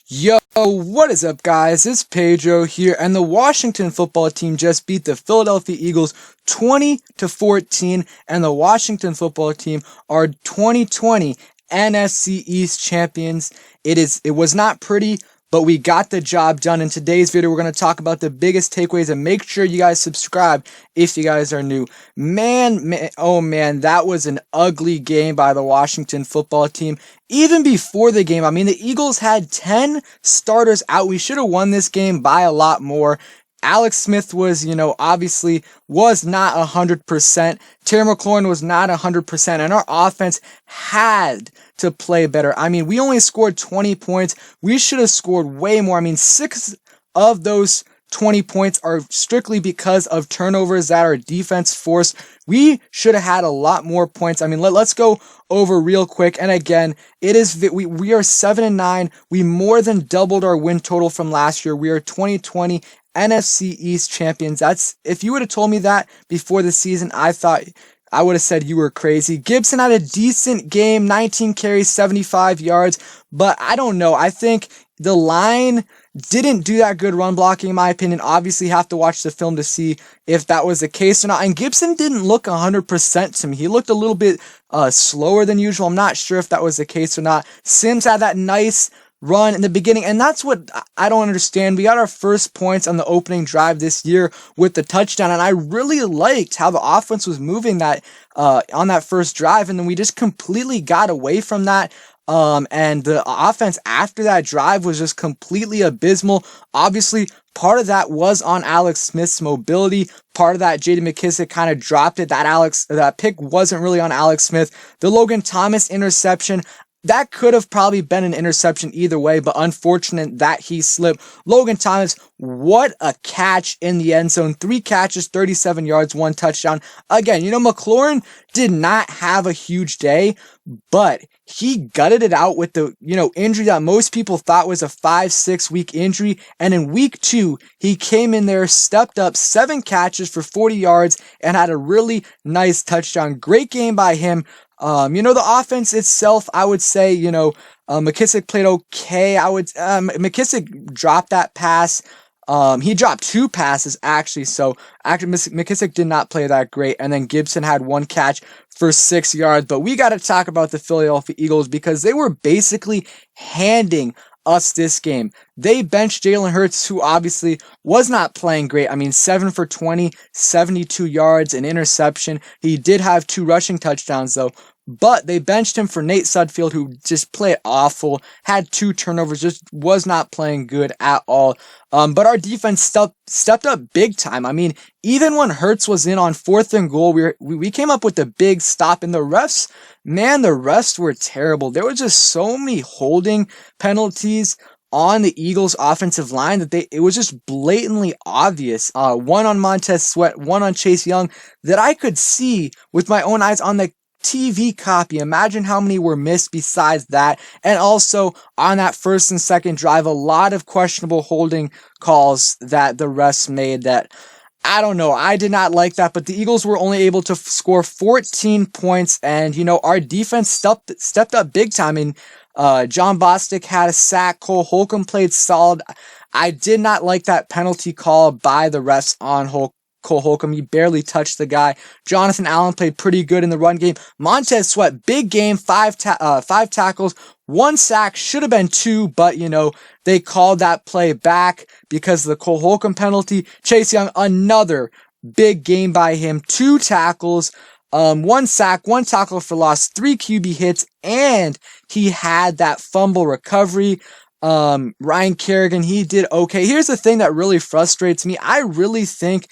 Yo, what is up, guys? It's Pedro here, and the Washington football team just beat the Philadelphia Eagles 20-14, and the Washington football team are 2020 NFC East champions. It was not pretty, but we got the job done. In today's video, we're going to talk about the biggest takeaways, and make sure you guys subscribe if you guys are new. Oh man, that was an ugly game by the Washington football team. Even before the game, the Eagles had 10 starters out. We should have won this game by a lot more. Alex Smith was, obviously was not 100%. Terry McLaurin was not 100%. And our offense had to play better. We only scored 20 points. We should have scored way more. 6 of those 20 points are strictly because of turnovers that our defense forced. We should have had a lot more points. Let's go over real quick. And again, we are 7-9. We more than doubled our win total from last year. We are 2020 NFC East champions. If you would have told me that before the season, I would have said you were crazy. Gibson had a decent game, 19 carries, 75 yards, but I don't know. I think the line didn't do that good run blocking, in my opinion. Obviously, have to watch the film to see if that was the case or not. And Gibson didn't look 100% to me. He looked a little bit slower than usual. I'm not sure if that was the case or not. Sims had that nice run in the beginning, and that's what I don't understand. We got our first points on the opening drive this year with the touchdown, and I really liked how the offense was moving that on that first drive, and then we just completely got away from that. And the offense after that drive was just completely abysmal. Obviously, part of that was on Alex Smith's mobility. Part of that, J.D. McKissic kind of dropped it. That pick wasn't really on Alex Smith. The Logan Thomas interception, that could have probably been an interception either way, but unfortunate that he slipped. Logan Thomas, what a catch in the end zone. 3 catches, 37 yards, 1 touchdown. Again, McLaurin did not have a huge day, but he gutted it out with the, injury that most people thought was a 5-6 week injury. And in week 2, he came in there, stepped up, 7 catches for 40 yards, and had a really nice touchdown. Great game by him. The offense itself, I would say, McKissic played okay. McKissic dropped that pass. He dropped 2 passes, actually. So, McKissic did not play that great. And then Gibson had 1 catch for 6 yards. But we got to talk about the Philadelphia Eagles because they were basically handing us this game. They benched Jalen Hurts, who obviously was not playing great. 7 for 20, 72 yards, an interception. He did have 2 rushing touchdowns, though. But they benched him for Nate Sudfeld, who just played awful, had 2 turnovers, just was not playing good at all. But our defense stepped up big time. Even when Hurts was in on 4th and goal, we came up with a big stop. And the refs were terrible. There were just so many holding penalties on the Eagles offensive line that it was just blatantly obvious. One on Montez Sweat, one on Chase Young, that I could see with my own eyes on the TV copy. Imagine how many were missed besides that. And also on that first and second drive, a lot of questionable holding calls that the refs made that I don't know. I did not like that, but the Eagles were only able to score 14 points, and our defense stepped up big time. John Bostic had a sack. Cole Holcomb played solid. I did not like that penalty call by the refs on Cole Holcomb. He barely touched the guy. Jonathan Allen played pretty good in the run game. Montez Sweat, big game, 5 tackles, 1 sack, should have been 2, but they called that play back because of the Cole Holcomb penalty. Chase Young, another big game by him, 2 tackles, 1 sack, 1 tackle for loss, 3 QB hits, and he had that fumble recovery. Ryan Kerrigan, he did okay. Here's the thing that really frustrates me. I really think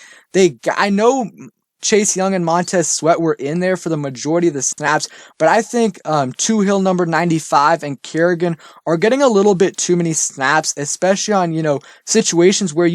I know Chase Young and Montez Sweat were in there for the majority of the snaps, but I think Hill number 95 and Kerrigan are getting a little bit too many snaps, especially on, situations where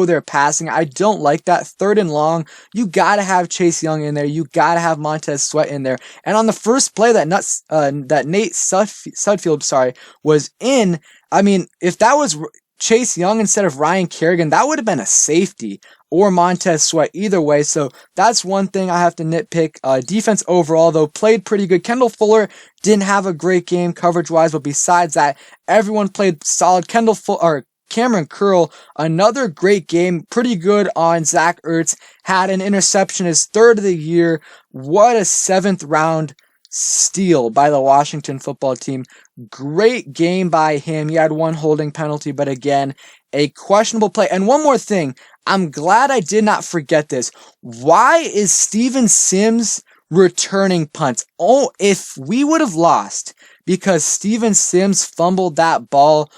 they're passing. I don't like that. 3rd and long, you gotta have Chase Young in there. You gotta have Montez Sweat in there. And on the first play that Nate Sudfeld, was in, if that was Chase Young instead of Ryan Kerrigan, that would have been a safety, or Montez Sweat, either way. So that's one thing I have to nitpick. Defense overall, though, played pretty good. Kendall Fuller didn't have a great game coverage-wise, but besides that, everyone played solid. Cameron Curl, another great game, pretty good on Zach Ertz, had an interception, his third of the year. What a 7th round steal by the Washington football team. Great game by him. He had one holding penalty, but again, a questionable play. And one more thing, I'm glad I did not forget this. Why is Steven Sims returning punts? Oh, if we would have lost because Steven Sims fumbled that ball,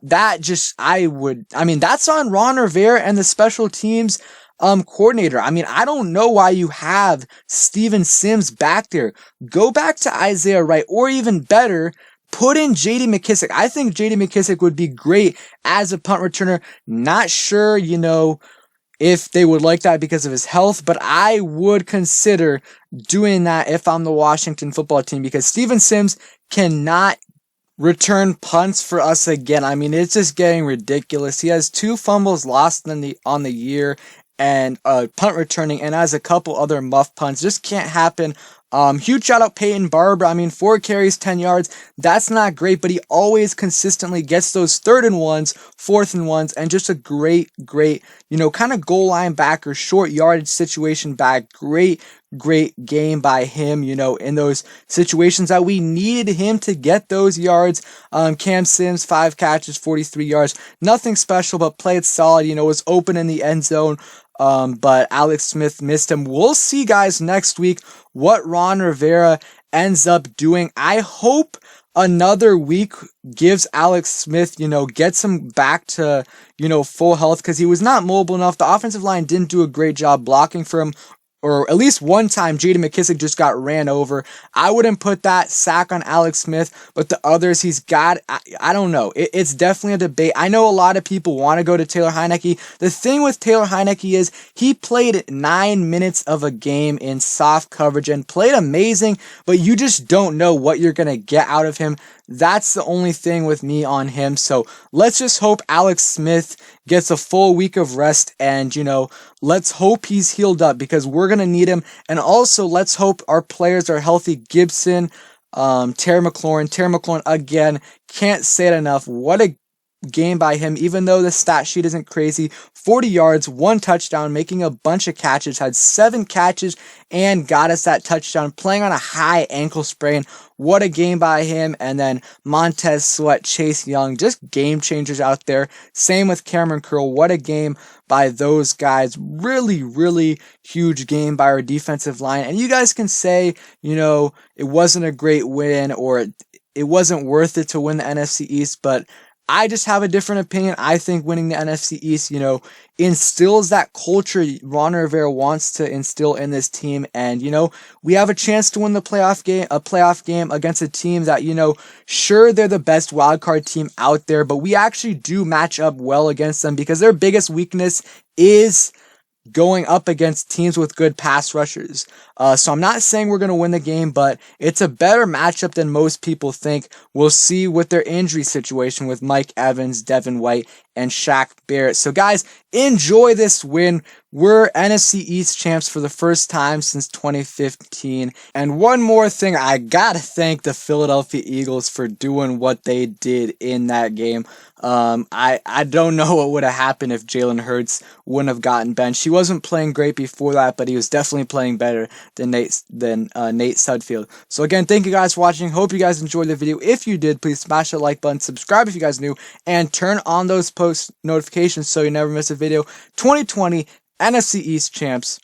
that's on Ron Rivera and the special teams coordinator. I mean, I don't know why you have Steven Sims back there. Go back to Isaiah Wright, or even better, put in J.D. McKissick. I think J.D. McKissick would be great as a punt returner. Not sure, if they would like that because of his health, but I would consider doing that if I'm the Washington football team, because Steven Sims cannot return punts for us again. I mean, it's just getting ridiculous. He has 2 fumbles lost on the year, and punt returning, and has a couple other muff punts. Just can't happen. Huge shout out Peyton Barber. I mean, 4 carries, 10 yards. That's not great, but he always consistently gets those 3rd and 1s, 4th and 1s, and just a great, kind of goal line back or short yardage situation back. Great game by him, in those situations that we needed him to get those yards. Cam Sims, 5 catches, 43 yards. Nothing special, but played solid, was open in the end zone. But Alex Smith missed him. We'll see, guys, next week what Ron Rivera ends up doing. I hope another week gives Alex Smith, gets him back to, full health, because he was not mobile enough. The offensive line didn't do a great job blocking for him. Or at least one time, J.D. McKissick just got ran over. I wouldn't put that sack on Alex Smith, but the others he's got, I don't know. It's definitely a debate. I know a lot of people want to go to Taylor Heinicke. The thing with Taylor Heinicke is he played 9 minutes of a game in soft coverage and played amazing, but you just don't know what you're going to get out of him. That's the only thing with me on him. So let's just hope Alex Smith gets a full week of rest, and, let's hope he's healed up, because we're going to need him. And also, let's hope our players are healthy. Gibson, Terry McLaurin, again, can't say it enough. What a game by him, even though the stat sheet isn't crazy. 40 yards, 1 touchdown, making a bunch of catches, had 7 catches, and got us that touchdown, playing on a high ankle sprain. What a game by him. And then Montez Sweat, Chase Young, just game changers out there. Same with Cameron Curl. What a game by those guys. Really huge game by our defensive line. And you guys can say, it wasn't a great win, or it wasn't worth it to win the NFC East, but I just have a different opinion. I think winning the NFC East, instills that culture Ron Rivera wants to instill in this team. And, we have a chance to win a playoff game against a team that, sure, they're the best wildcard team out there, but we actually do match up well against them, because their biggest weakness is going up against teams with good pass rushers. So I'm not saying we're going to win the game, but it's a better matchup than most people think. We'll see with their injury situation with Mike Evans, Devin White, and Shaq Barrett. So guys, enjoy this win. We're NFC East champs for the first time since 2015. And one more thing, I gotta thank the Philadelphia Eagles for doing what they did in that game. I don't know what would have happened if Jalen Hurts wouldn't have gotten benched. He wasn't playing great before that, but he was definitely playing better than Nate Sudfeld. So again, thank you guys for watching. Hope you guys enjoyed the video. If you did, please smash that like button, subscribe if you guys are new, and turn on those post notifications so you never miss a video. 2020 NFC East champs.